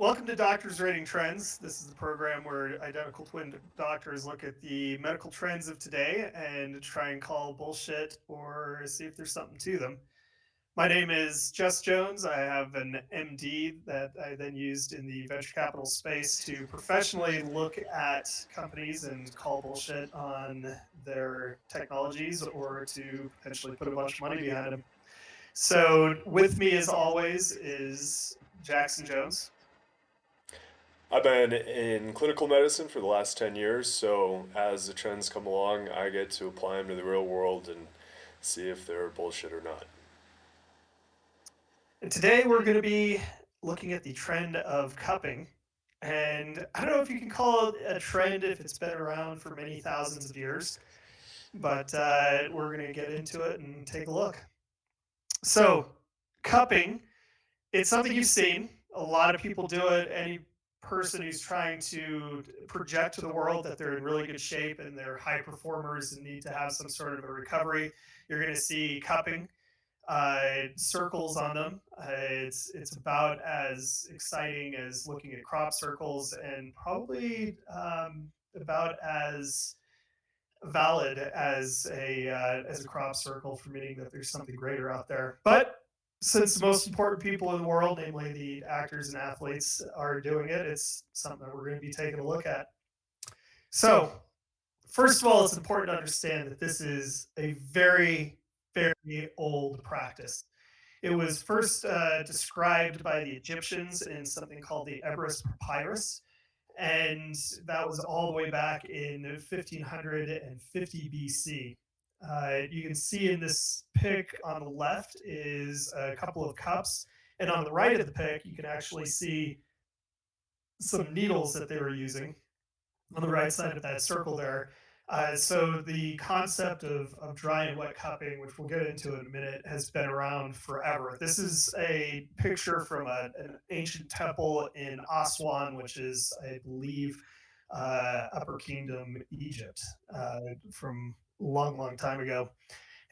Welcome to Doctors Rating Trends. This is the program where identical twin doctors look at the medical trends of today and try and call bullshit or see if there's something to them. My name is Jess Jones. I have an MD that I then used in the venture capital space to professionally look at companies and call bullshit on their technologies or to potentially put a bunch of money behind them. So, with me, as always, is Jackson Jones. I've been in clinical medicine for the last 10 years, so as the trends come along, I get to apply them to the real world and see if they're bullshit or not. And today we're going to be looking at the trend of cupping. And I don't know if you can call it a trend if it's been around for many thousands of years, but we're going to get into it and take a look. So, cupping, it's something you've seen. A lot of people do it. Any person who's trying to project to the world that they're in really good shape and they're high performers and need to have some sort of a recovery, you're going to see cupping circles on them. It's about as exciting as looking at crop circles, and probably about as valid as a crop circle for meaning that there's something greater out there. But since the most important people in the world, namely the actors and athletes, are doing it, it's something that we're going to be taking a look at. So, first of all, it's important to understand that this is a very, very old practice. It was first described by the Egyptians in something called the Ebers Papyrus, and that was all the way back in 1550 BC. You can see in this pic on the left is a couple of cups, and on the right of the pic, you can actually see some needles that they were using on the right side of that circle there. So the concept of dry and wet cupping, which we'll get into in a minute, has been around forever. This is a picture from an ancient temple in Aswan, which is, I believe, Upper Kingdom, Egypt, from a long, long time ago.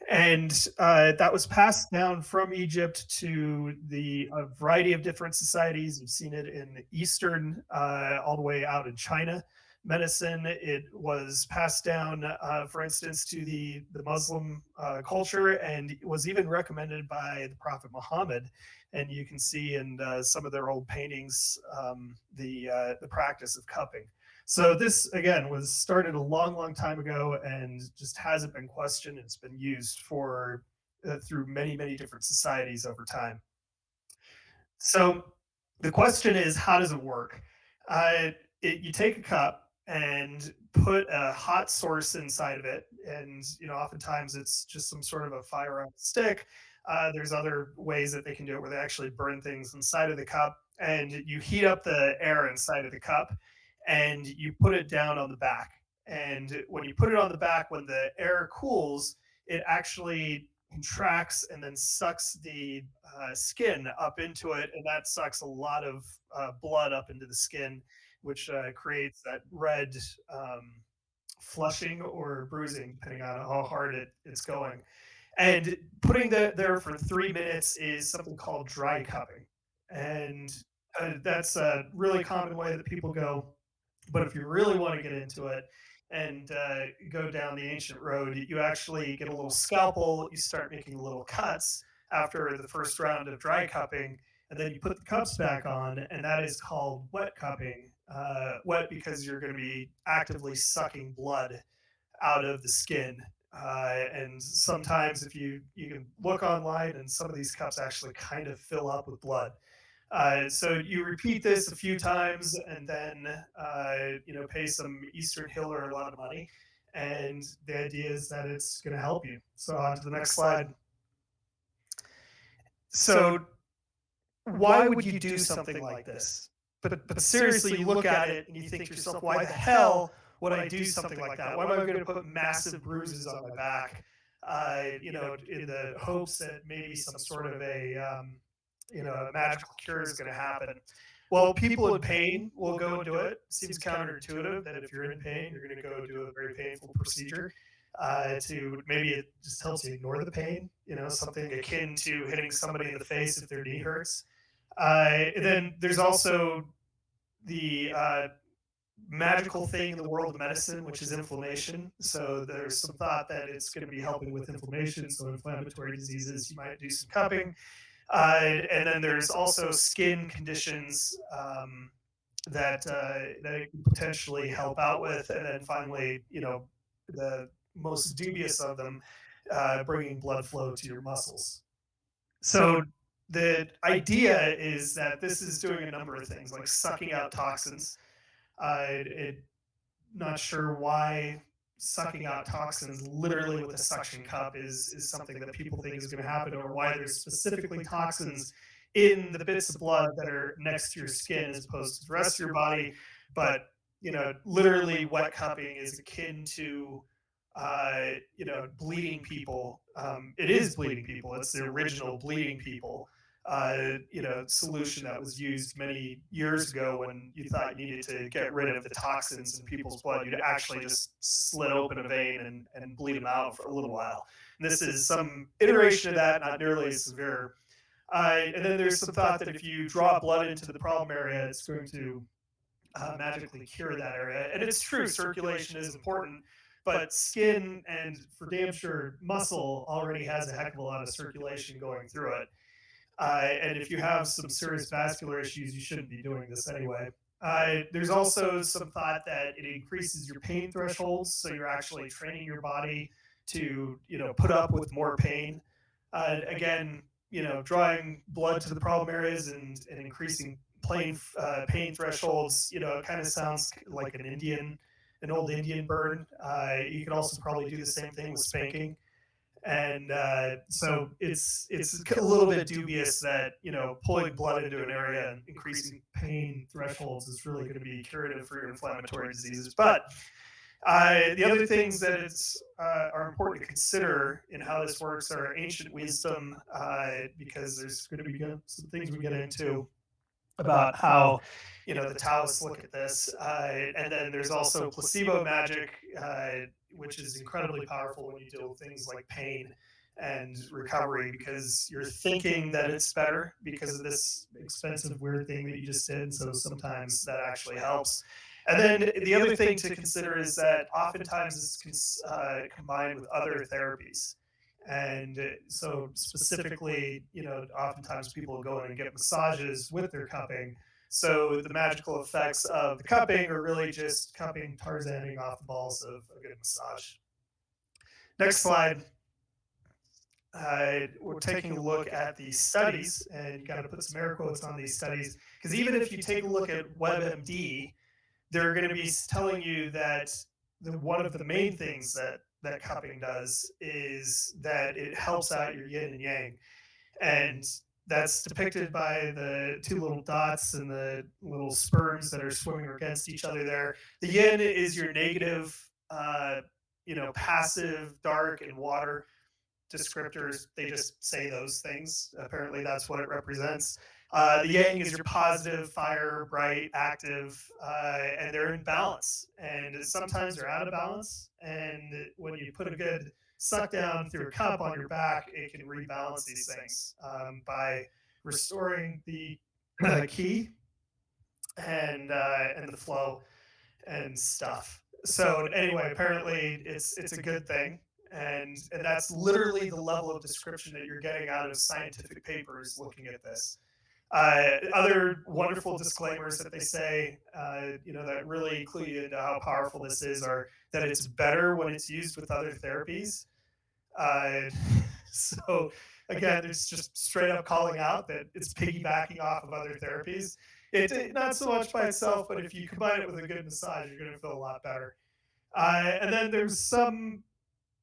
And that was passed down from Egypt to a variety of different societies. You've seen it in Eastern, all the way out in China medicine. It was passed down, for instance, to the Muslim culture, and was even recommended by the Prophet Muhammad. And you can see in some of their old paintings the practice of cupping. So this again was started a long, long time ago, and just hasn't been questioned. It's been used for through many, many different societies over time. So the question is, how does it work? You take a cup and put a hot source inside of it, and oftentimes it's just some sort of a fire on a stick. There's other ways that they can do it where they actually burn things inside of the cup, and you heat up the air inside of the cup, and you put it down on the back. And when you put it on the back, when the air cools, it actually contracts and then sucks the skin up into it, and that sucks a lot of blood up into the skin, which creates that red flushing or bruising, depending on how hard it's going. And putting that there for 3 minutes is something called dry cupping, and that's a really common way that people go. But if you really want to get into it and go down the ancient road, you actually get a little scalpel. You start making little cuts after the first round of dry cupping, and then you put the cups back on, and that is called wet cupping. Wet because you're going to be actively sucking blood out of the skin. And sometimes, if you can look online, and some of these cups actually kind of fill up with blood. So you repeat this a few times, and then pay some Eastern healer a lot of money. And the idea is that it's going to help you. So on to the next slide. So why would you do something like this? But seriously, you look at it and you think to yourself, why the hell would I do something like that? Why am I going to put massive bruises on my back? In the hopes that maybe some sort of a magical cure is going to happen. Well, people in pain will go and do it. Seems counterintuitive that if you're in pain, you're going to go do a very painful procedure. To maybe it just helps you ignore the pain, something akin to hitting somebody in the face if their knee hurts. Then there's also the magical thing in the world of medicine, which is inflammation. So there's some thought that it's going to be helping with inflammation. So inflammatory diseases, you might do some cupping. And then there's also skin conditions that it can potentially help out with. And then finally, the most dubious of them, bringing blood flow to your muscles. So the idea is that this is doing a number of things, like sucking out toxins. It not sure why sucking out toxins literally with a suction cup is something that people think is going to happen, or why there's specifically toxins in the bits of blood that are next to your skin as opposed to the rest of your body. But literally, wet cupping is akin to bleeding people. It is bleeding people. It's the original bleeding people solution that was used many years ago when you thought you needed to get rid of the toxins in people's blood. You'd actually just slit open a vein and bleed them out for a little while. And this is some iteration of that, not nearly as severe. And then there's some thought that if you draw blood into the problem area, it's going to magically cure that area. And it's true, circulation is important, but skin and for damn sure muscle already has a heck of a lot of circulation going through it. And if you have some serious vascular issues, you shouldn't be doing this anyway. There's also some thought that it increases your pain thresholds, so you're actually training your body to, put up with more pain. Again, drawing blood to the problem areas and increasing pain thresholds. It kind of sounds like an old Indian burn. You could also probably do the same thing with spanking. And so it's a little bit dubious that pulling blood into an area and increasing pain thresholds is really going to be curative for your inflammatory diseases. But the other things that are important to consider in how this works are ancient wisdom, because there's going to be some things we get into about how the Taoists look at this, and then there's also placebo magic, which is incredibly powerful when you deal with things like pain and recovery, because you're thinking that it's better because of this expensive weird thing that you just did. And so sometimes that actually helps. And then the other thing to consider is that oftentimes it's combined with other therapies. And so specifically, oftentimes people will go in and get massages with their cupping. So the magical effects of the cupping are really just cupping, Tarzaning off the balls of a good massage. Next slide. We're taking a look at the studies, and you got to put some air quotes on these studies, because even if you take a look at WebMD, they're going to be telling you that one of the main things that cupping does is that it helps out your yin and yang. And that's depicted by the two little dots and the little sperms that are swimming against each other there. The yin is your negative, passive, dark, and water descriptors. They just say those things. Apparently, that's what it represents. The yang is your positive, fire, bright, active, and they're in balance. And sometimes they're out of balance. And when you put a good suck down through a cup on your back, it can rebalance these things by restoring the key and the flow and stuff. So anyway, apparently it's a good thing, and that's literally the level of description that you're getting out of scientific papers looking at this. Other wonderful disclaimers that they say, that really clue you into how powerful this is, are that it's better when it's used with other therapies. Uh, so again, it's just straight up calling out that it's piggybacking off of other therapies. Not so much by itself, but if you combine it with a good massage, you're going to feel a lot better. And then there's some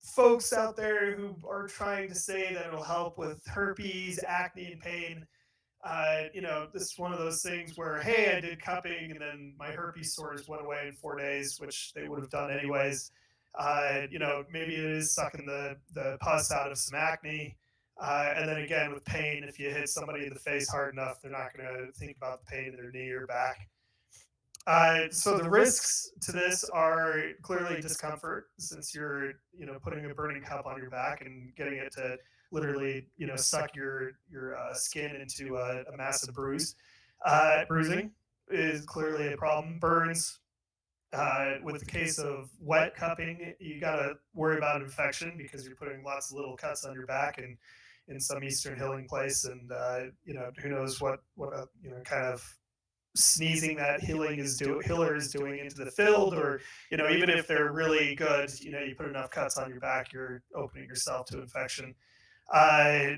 folks out there who are trying to say that it'll help with herpes, acne, and pain. This is one of those things where, hey, I did cupping and then my herpes sores went away in 4 days, which they would have done anyways. Maybe it is sucking the pus out of some acne. And then again, with pain, if you hit somebody in the face hard enough, they're not going to think about the pain in their knee or back. So the risks to this are clearly discomfort, since you're putting a burning cup on your back and getting it to literally suck your skin into a massive bruising. is clearly a problem. Burns, with the case of wet cupping, you got to worry about infection because you're putting lots of little cuts on your back and in some eastern hilling place, and who knows what a kind of sneezing that hiller is doing into the field, or even if they're really good, you put enough cuts on your back, you're opening yourself to infection. Uh,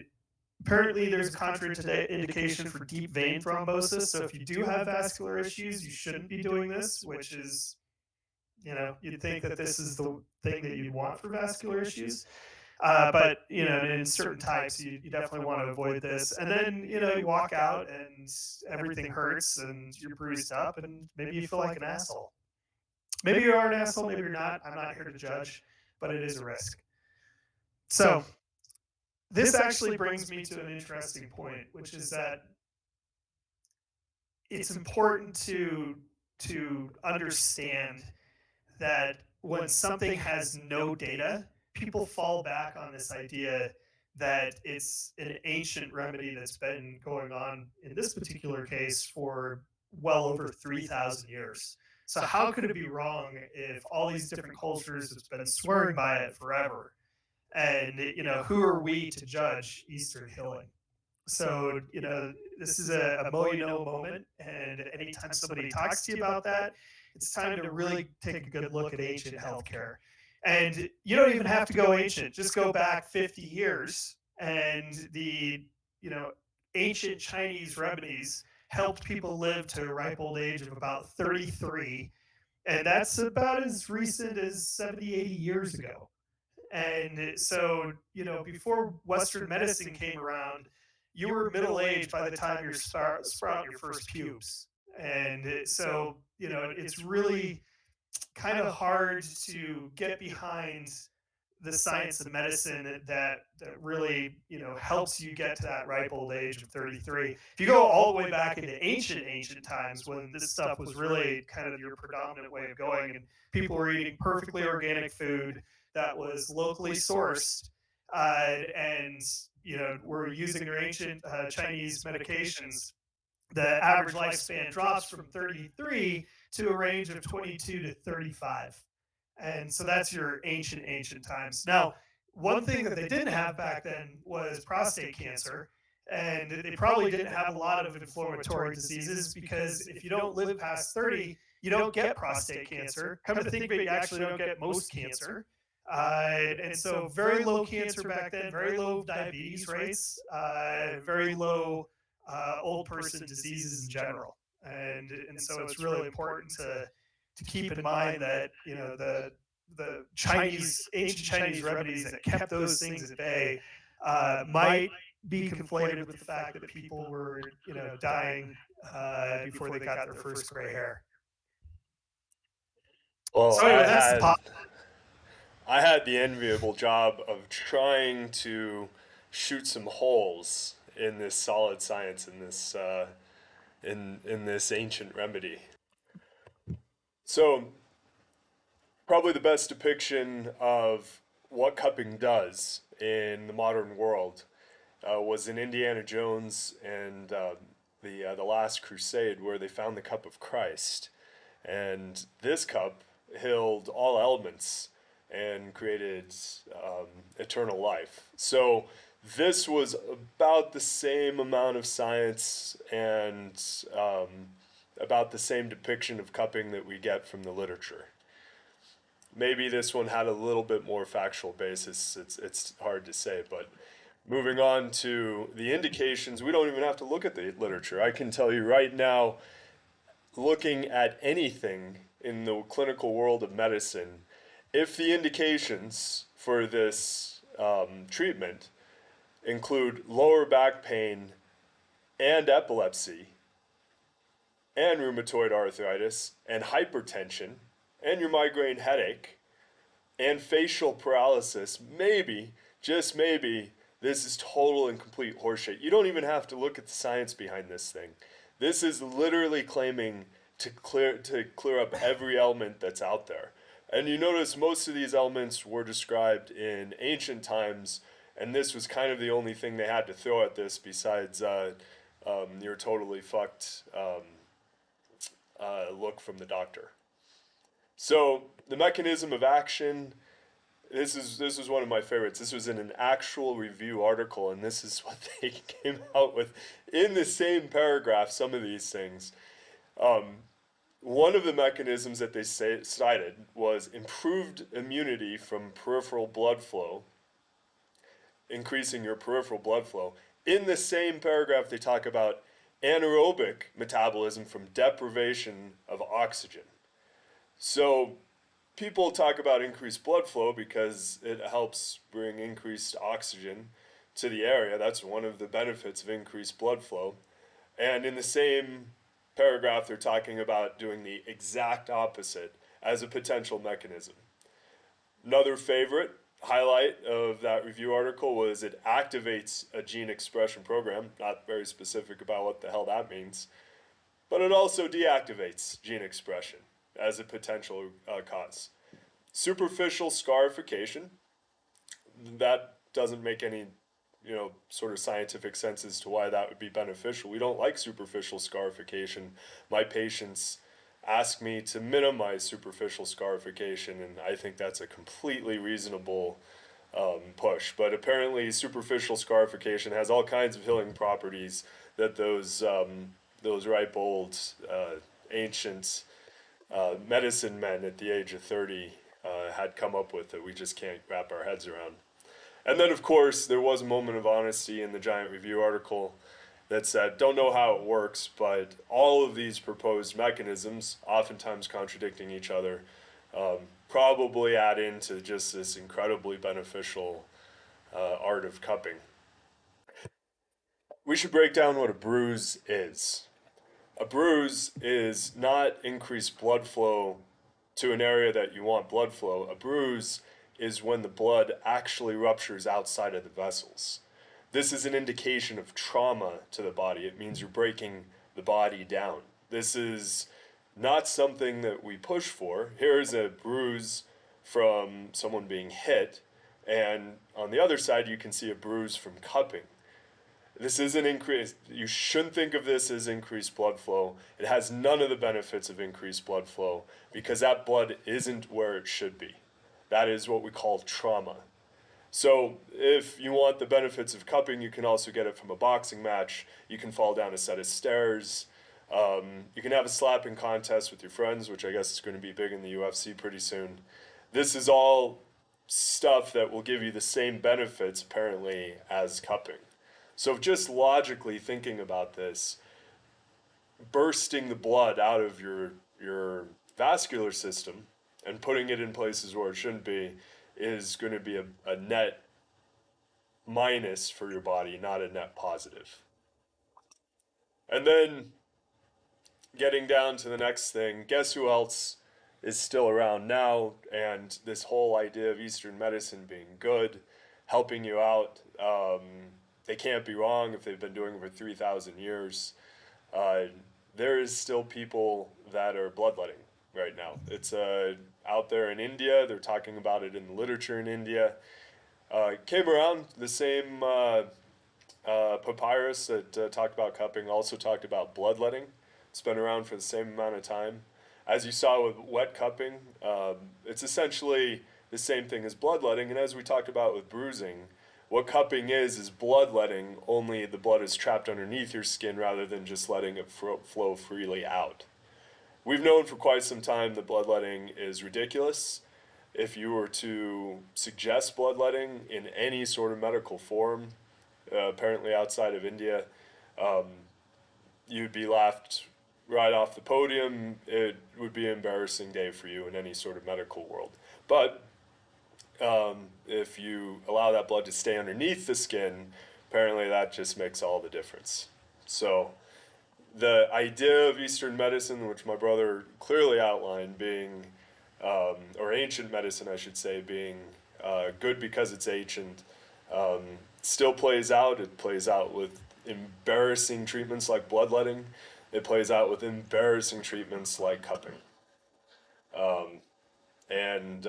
Apparently, there's a contraindication for deep vein thrombosis. So if you do have vascular issues, you shouldn't be doing this, which is you'd think that this is the thing that you'd want for vascular issues. But in certain types, you definitely want to avoid this. And then you walk out and everything hurts and you're bruised up and maybe you feel like an asshole. Maybe you are an asshole, maybe you're not. I'm not here to judge, but it is a risk. So this actually brings me to an interesting point, which is that it's important to understand that when something has no data, people fall back on this idea that it's an ancient remedy that's been going on in this particular case for well over 3,000 years. So how could it be wrong if all these different cultures have been swearing by it forever? And who are we to judge Eastern healing? So, this is a mo you know moment. And anytime somebody talks to you about that, it's time to really take a good look at ancient healthcare. And you don't even have to go ancient, just go back 50 years. And you know, ancient Chinese remedies helped people live to a ripe old age of about 33. And that's about as recent as 70, 80 years ago. And so, before Western medicine came around, you were middle aged by the time you're sprouting your first pubes. And so, it's really kind of hard to get behind the science of medicine that really helps you get to that ripe old age of 33. If you go all the way back into ancient times when this stuff was really kind of your predominant way of going, and people were eating perfectly organic food that was locally sourced, and were using their ancient Chinese medications, the average lifespan drops from 33 to a range of 22 to 35. And so that's your ancient times. Now, one thing that they didn't have back then was prostate cancer. And they probably didn't have a lot of inflammatory diseases because if you don't live past 30, you don't get prostate cancer. Come to think of it, you actually don't get most cancer. And so, very low cancer back then, very low diabetes rates, very low old person diseases in general. And so it's really important to keep in mind that the ancient Chinese remedies that kept those things at bay might be conflated with the fact that people were dying before they got their first gray hair. Well, So anyway, that's the pop. I had the enviable job of trying to shoot some holes in this solid science in this in this ancient remedy. So probably the best depiction of what cupping does in the modern world was in Indiana Jones and the Last Crusade, where they found the cup of Christ, and this cup held all elements and created eternal life. So this was about the same amount of science and about the same depiction of cupping that we get from the literature. Maybe this one had a little bit more factual basis. It's hard to say, but moving on to the indications, we don't even have to look at the literature. I can tell you right now, looking at anything in the clinical world of medicine, if the indications for this treatment include lower back pain and epilepsy and rheumatoid arthritis and hypertension and your migraine headache and facial paralysis, maybe, just maybe, this is total and complete horseshit. You don't even have to look at the science behind this thing. This is literally claiming to clear up every element that's out there. And you notice most of these elements were described in ancient times, and this was kind of the only thing they had to throw at this besides you're totally fucked look from the doctor. So the mechanism of action, this is one of my favorites. This was in an actual review article, and this is what they came out with in the same paragraph. Some of these things. One of the mechanisms that they cited was improved immunity from peripheral blood flow, increasing your peripheral blood flow. In the same paragraph, they talk about anaerobic metabolism from deprivation of oxygen. So people talk about increased blood flow because it helps bring increased oxygen to the area. That's one of the benefits of increased blood flow. And in the same paragraph, they're talking about doing the exact opposite as a potential mechanism. Another favorite highlight of that review article was it activates a gene expression program. Not very specific about what the hell that means, but it also deactivates gene expression as a potential cause. Superficial scarification, that doesn't make any sort of scientific sense as to why that would be beneficial. We don't like superficial scarification. My patients ask me to minimize superficial scarification, and I think that's a completely reasonable push. But apparently, superficial scarification has all kinds of healing properties that those ripe old ancient medicine men at the age of 30 had come up with that we just can't wrap our heads around. And then, of course, there was a moment of honesty in the giant review article that said, don't know how it works, but all of these proposed mechanisms, oftentimes contradicting each other, probably add into just this incredibly beneficial art of cupping. We should break down what a bruise is. A bruise is not increased blood flow to an area that you want blood flow. A bruise is when the blood actually ruptures outside of the vessels. This is an indication of trauma to the body. It means you're breaking the body down. This is not something that we push for. Here's a bruise from someone being hit, and on the other side, you can see a bruise from cupping. This isn't increased. You shouldn't think of this as increased blood flow. It has none of the benefits of increased blood flow because that blood isn't where it should be. That is what we call trauma. So if you want the benefits of cupping, you can also get it from a boxing match. You can fall down a set of stairs. You can have a slapping contest with your friends, which I guess is going to be big in the UFC pretty soon. This is all stuff that will give you the same benefits, apparently, as cupping. So just logically thinking about this, bursting the blood out of your vascular system and putting it in places where it shouldn't be is going to be a net minus for your body, not a net positive. And then getting down to the next thing, guess who else is still around now? And this whole idea of Eastern medicine being good, helping you out, they can't be wrong if they've been doing it for 3,000 years. There is still people that are bloodletting right now. It's out there in India. They're talking about it in the literature in India. It came around the same papyrus that talked about cupping also talked about bloodletting. It's been around for the same amount of time. As you saw with wet cupping, it's essentially the same thing as bloodletting. And as we talked about with bruising, what cupping is bloodletting, only the blood is trapped underneath your skin rather than just letting it flow freely out. We've known for quite some time that bloodletting is ridiculous. If you were to suggest bloodletting in any sort of medical form, apparently outside of India, you'd be laughed right off the podium. It would be an embarrassing day for you in any sort of medical world. But if you allow that blood to stay underneath the skin, apparently that just makes all the difference. So the idea of Eastern medicine, which my brother clearly outlined, being, or ancient medicine, I should say, being good because it's ancient, still plays out. It plays out with embarrassing treatments like bloodletting. It plays out with embarrassing treatments like cupping. And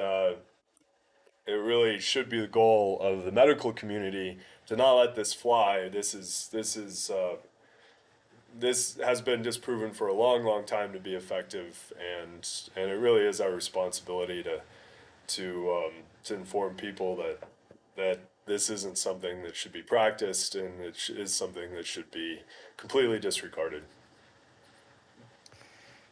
it really should be the goal of the medical community to not let this fly. this has been disproven for a long, long time to be effective, and it really is our responsibility to inform people that this isn't something that should be practiced, and it is something that should be completely disregarded.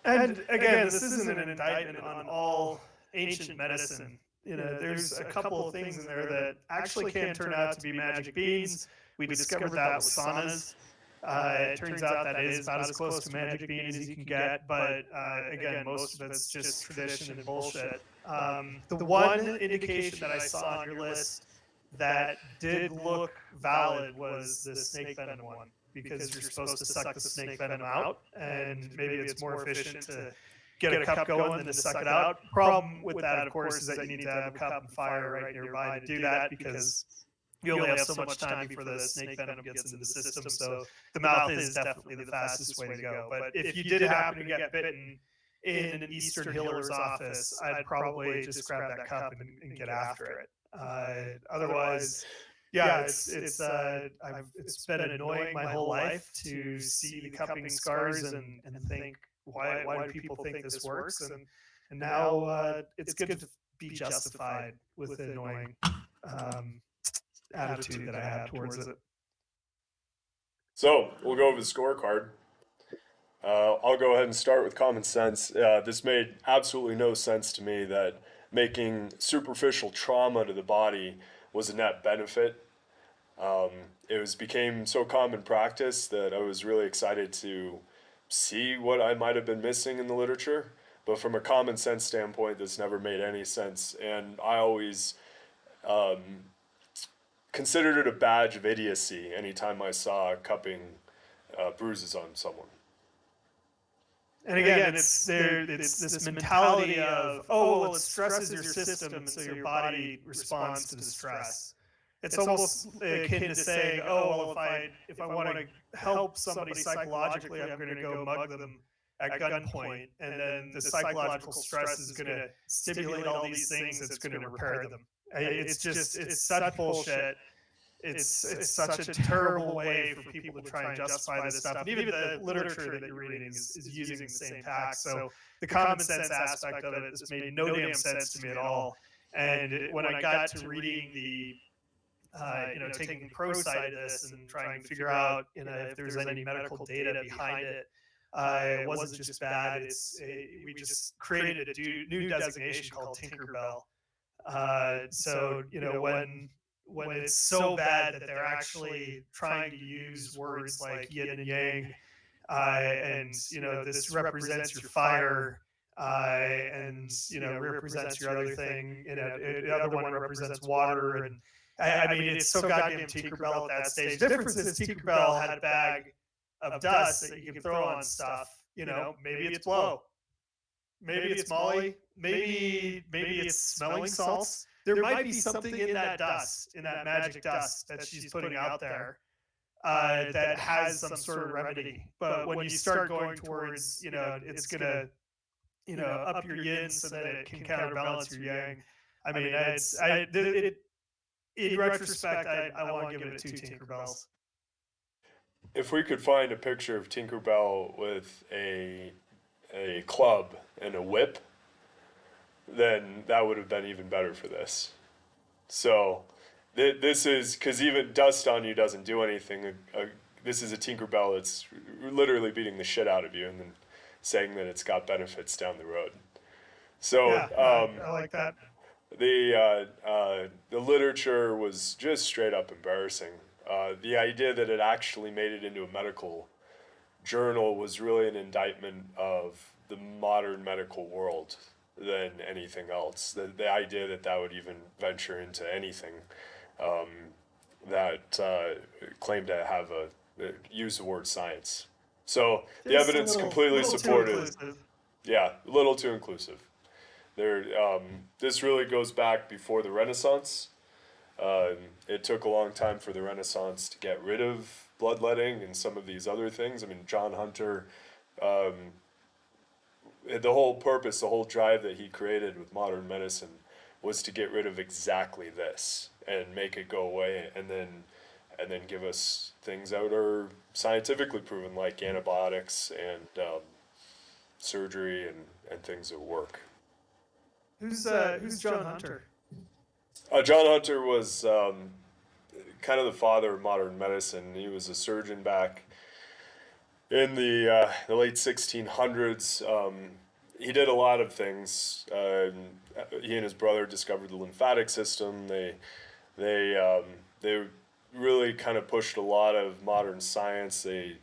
And again, this isn't an indictment on all ancient medicine. There's a couple of things in there that actually can turn out to be magic beans. We discovered that with saunas. It turns out that is about as close to magic bean as you can get, but again, most of it's just tradition and bullshit. The one indication that I saw on your list that did look valid was the snake venom one, because you're supposed to suck the snake venom out, and maybe it's more efficient to get a cup going than to suck it out. Problem with that, of course, is that you need to have a cup and fire right nearby to do that, because you only have so much time before the snake venom gets into the system. So the mouth is definitely the fastest way to go. But if you did happen to get bitten in an Eastern healer's office, I'd probably just grab that cup and get after it. Otherwise, yeah, it's been annoying my whole life to see the cupping scars and think, why do people think this works? And now it's good to be justified with the annoying um, attitude that I have towards it. So we'll go over the scorecard. I'll go ahead and start with common sense. This made absolutely no sense to me that making superficial trauma to the body was a net benefit. It became so common practice that I was really excited to see what I might have been missing in the literature. But from a common sense standpoint, this never made any sense. And I always considered it a badge of idiocy anytime I saw cupping bruises on someone. And again, it's this mentality of, oh, well, it stresses your system, and so your body responds to the stress. It's almost akin to saying, oh, well, if I want to help somebody psychologically, I'm going to go mug them at gunpoint, and then the psychological stress is going to stimulate all these things that's going to repair them. It's such bullshit. It's such a terrible way for people to try and justify this stuff. And even the literature that you're reading is using the same tax. So the common sense aspect of it just made no damn sense to me at all. And when I got to reading the taking the pro side of this and trying to figure out, if there's any medical data behind it. It wasn't just bad. We just created a new designation called Tinkerbell. So when it's so bad that they're actually trying to use words like yin and yang, and this represents your fire, and represents your other thing. The other one represents water, and I mean, it's so goddamn Tinkerbell at that stage. The difference is Tinkerbell had a bag of dust that you can throw on stuff. Maybe it's blow, maybe it's Molly, maybe it's smelling salts. There might be something in that dust, in that magic dust that she's putting out there, that has some sort of remedy. But when you start going towards, it's gonna, up your yin so that it can counterbalance your yang. I mean, in retrospect, I want to give it two Tinkerbells. If we could find a picture of Tinkerbell with a club and a whip, then that would have been even better for this. So this is because even dust on you doesn't do anything. This is a Tinkerbell that's literally beating the shit out of you and then saying that it's got benefits down the road. So yeah, I like that. the literature was just straight up embarrassing. The idea that it actually made it into a medical journal was really an indictment of the modern medical world than anything else. The idea that would even venture into anything that claimed to have use the word science. So the evidence completely supported. Yeah, a little too inclusive. This really goes back before the Renaissance. It took a long time for the Renaissance to get rid of bloodletting and some of these other things. I mean, John Hunter, the whole purpose, the whole drive that he created with modern medicine was to get rid of exactly this and make it go away. And then and then give us things that are scientifically proven, like antibiotics and surgery and things that work. Who's John Hunter? John Hunter was kind of the father of modern medicine. He was a surgeon back in the late 1600s. He did a lot of things. He and his brother discovered the lymphatic system. They really kind of pushed a lot of modern science. They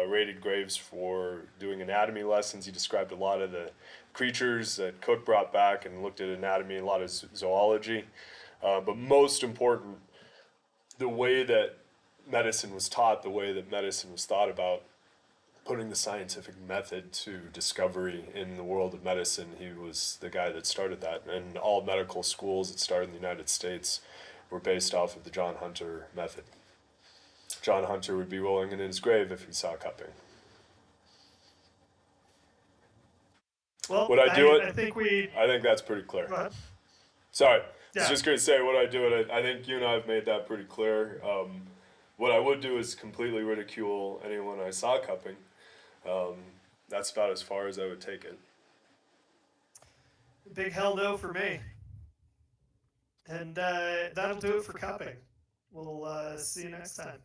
raided graves for doing anatomy lessons. He described a lot of the creatures that Cook brought back and looked at anatomy, a lot of zoology. But most important, the way that medicine was taught, the way that medicine was thought about, putting the scientific method to discovery in the world of medicine. He was the guy that started that. And all medical schools that started in the United States were based off of the John Hunter method. John Hunter would be rolling in his grave if he saw cupping. Well, Would I do it? I think we. I think that's pretty clear. Go ahead. Sorry. I Yeah. was just going to say, would I do it? I think you and I have made that pretty clear. What I would do is completely ridicule anyone I saw cupping. That's about as far as I would take it. Big hell no for me. And that'll do it for cupping. We'll see you next time.